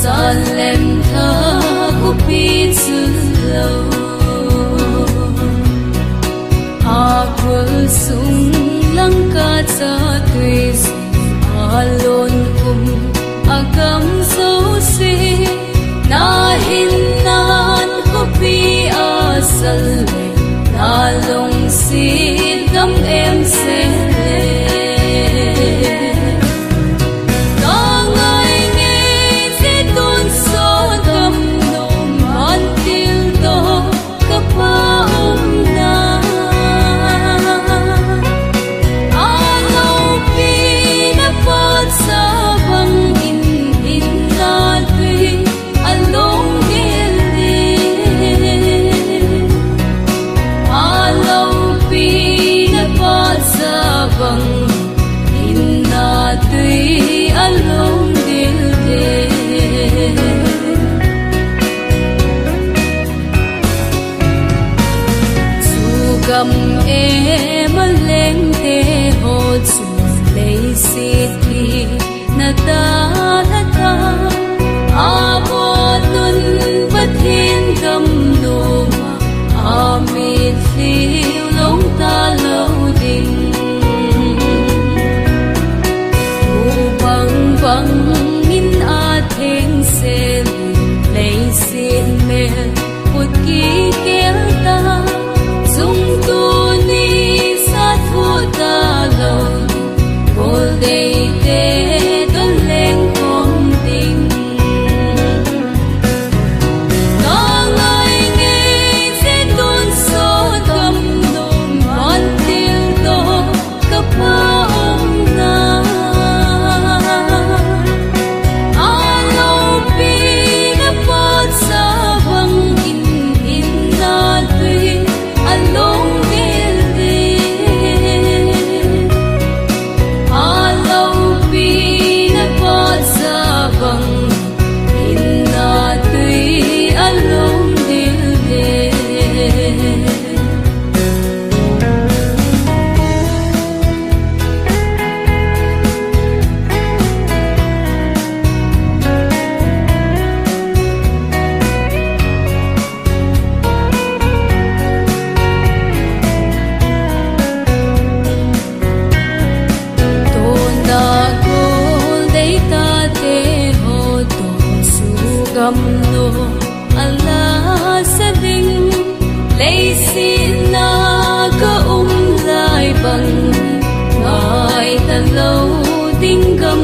sa lem tha ku pi chu lo a kul sung lang ka cha tui alon agam so se na hin nan ko pi asal le na long si gam em se gam em leng te ho chu lei si thi na ta na ta a bo nun pathin gam no ma a mi thi long ta lo ding u bang bang in a theng se lei si me put ki kel ta dung tu ni sa thu ta lo bol dei te don leng kong ding na ngai nge se don so dam no man til do ka pa om na a lo pi na pot sa bang in na tui along gam no ala sa ding lei si na ka lai bang ngai ta lo ding gam